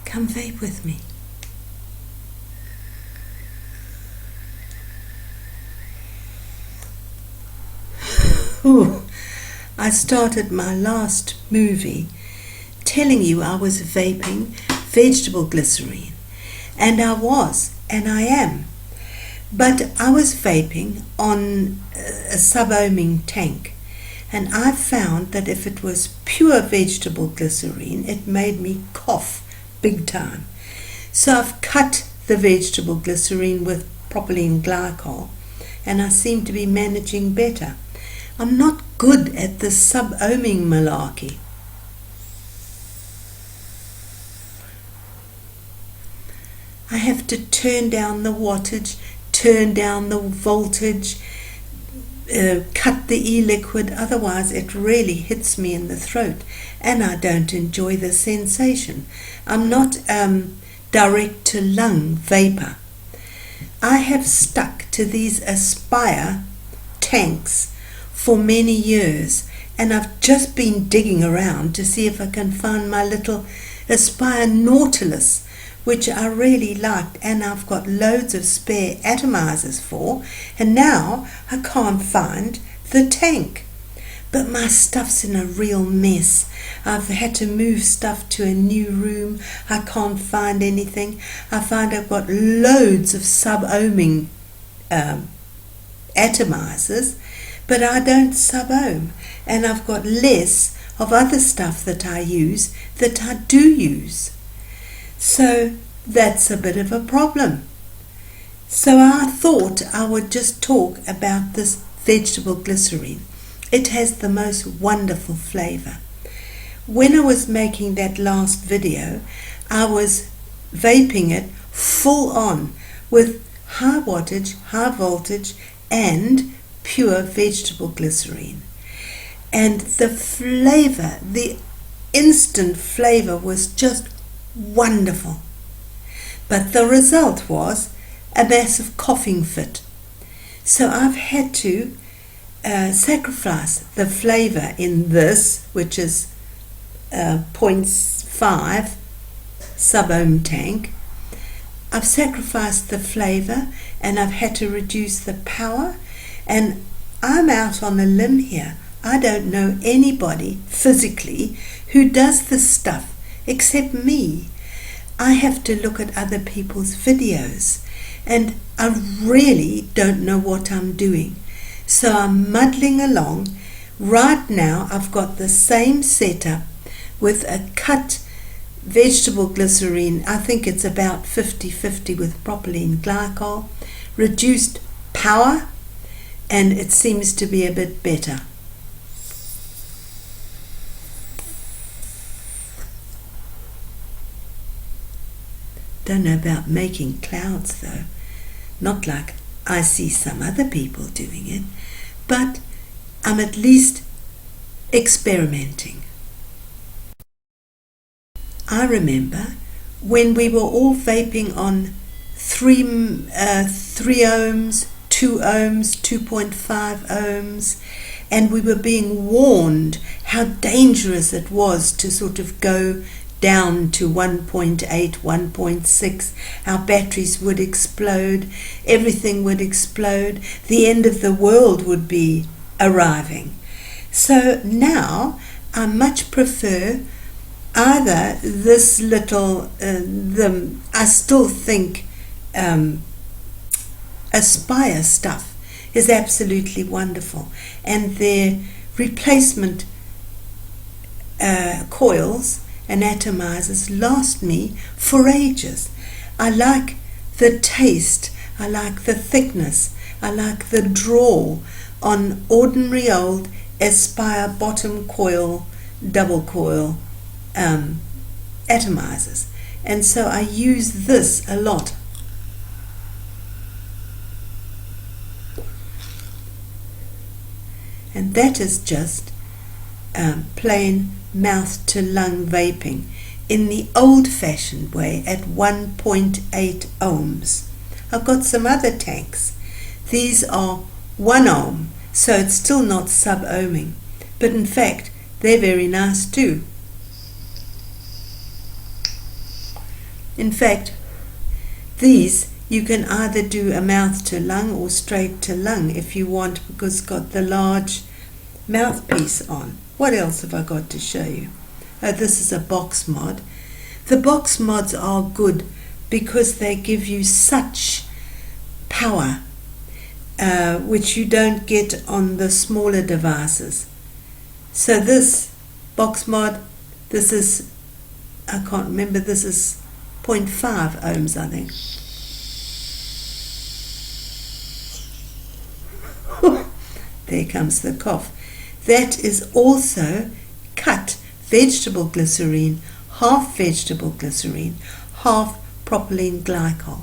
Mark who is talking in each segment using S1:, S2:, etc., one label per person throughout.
S1: Come vape with me. Ooh, I started my last movie telling you I was vaping vegetable glycerine. And I was, and I am. But I was vaping on a sub-ohming tank. And I found that if it was pure vegetable glycerine, it made me cough big time. So I've cut the vegetable glycerine with propylene glycol, and I seem to be managing better. I'm not good at the sub-ohming malarkey. I have to turn down the wattage, turn down the voltage, cut the e-liquid, otherwise it really hits me in the throat and I don't enjoy the sensation. I'm not direct to lung vapor. I have stuck to these Aspire tanks for many years, and I've just been digging around to see if I can find my little Aspire Nautilus, which I really liked, and I've got loads of spare atomizers for, and now I can't find the tank. But my stuff's in a real mess. I've had to move stuff to a new room. I can't find anything. I find I've got loads of sub-ohming atomizers, but I don't sub-ohm, and I've got less of other stuff that I use that I do use. So that's a bit of a problem. So I thought I would just talk about this vegetable glycerine. It has the most wonderful flavor. When I was making that last video, I was vaping it full on with high wattage, high voltage, and pure vegetable glycerine. And the flavor, the instant flavor was just wonderful. But the result was a massive coughing fit. So I've had to sacrifice the flavor in this, which is 0.5 sub-ohm tank. I've sacrificed the flavor and I've had to reduce the power, and I'm out on a limb here. I don't know anybody physically who does this stuff except me. I have to look at other people's videos, and I really don't know what I'm doing. So I'm muddling along. Right now I've got the same setup with a cut vegetable glycerine. I think it's about 50-50 with propylene glycol, reduced power, and it seems to be a bit better. Don't know about making clouds though. Not like I see some other people doing it, but I'm at least experimenting. I remember when we were all vaping on 3 ohms, 2 ohms, 2.5 ohms, and we were being warned how dangerous it was to sort of go down to 1.8, 1.6, our batteries would explode, everything would explode, the end of the world would be arriving. So now I much prefer either this little, I still think Aspire stuff is absolutely wonderful, and their replacement coils and atomizers last me for ages. I like the taste, I like the thickness, I like the draw on ordinary old Aspire bottom coil, double coil atomizers, and so I use this a lot. And that is just plain mouth to lung vaping in the old-fashioned way at 1.8 ohms. I've got some other tanks. These are 1 ohm, so it's still not sub-ohming, but in fact they're very nice too. In fact, these you can either do a mouth to lung or straight to lung if you want, because it's got the large mouthpiece on. What else have I got to show you? Oh, this is a box mod. The box mods are good because they give you such power, which you don't get on the smaller devices. So this box mod, this is, I can't remember, this is 0.5 ohms, I think. There comes the cough. That is also cut vegetable glycerine, half vegetable glycerine, half propylene glycol.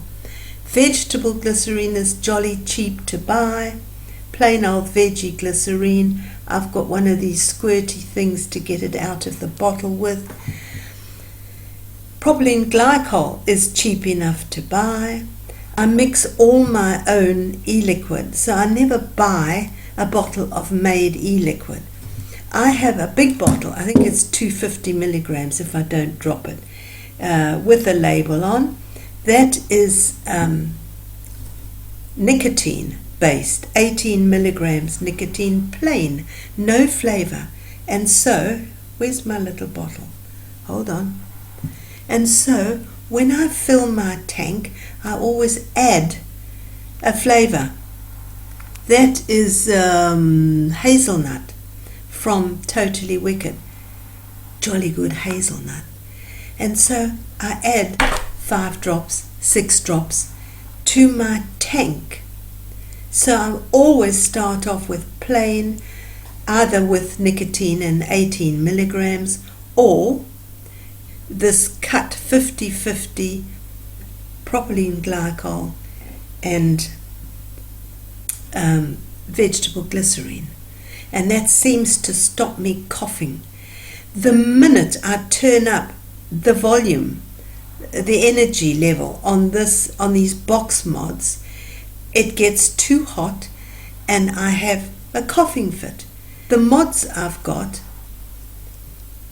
S1: Vegetable glycerine is jolly cheap to buy. Plain old veggie glycerine, I've got one of these squirty things to get it out of the bottle with. Propylene glycol is cheap enough to buy. I mix all my own e-liquid, so I never buy a bottle of made e-liquid. I have a big bottle, I think it's 250 milligrams if I don't drop it, with a label on. That is nicotine based, 18 milligrams nicotine, plain, no flavor. And so, where's my little bottle? Hold on. And so, when I fill my tank, I always add a flavor. That is hazelnut from Totally Wicked. Jolly good hazelnut. And so I add 5 drops, 6 drops to my tank. So I always start off with plain, either with nicotine and 18 milligrams, or this cut 50-50 propylene glycol and vegetable glycerine, and that seems to stop me coughing. The minute I turn up the volume, the energy level on these box mods, it gets too hot and I have a coughing fit. The mods I've got,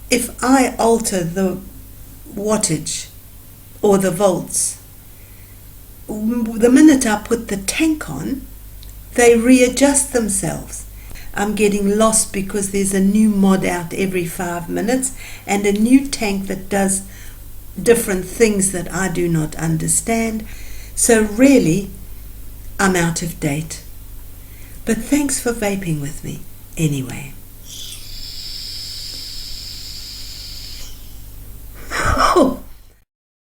S1: if I alter the wattage or the volts, the minute I put the tank on, they readjust themselves. I'm getting lost because there's a new mod out every 5 minutes and a new tank that does different things that I do not understand. So really, I'm out of date. But thanks for vaping with me anyway.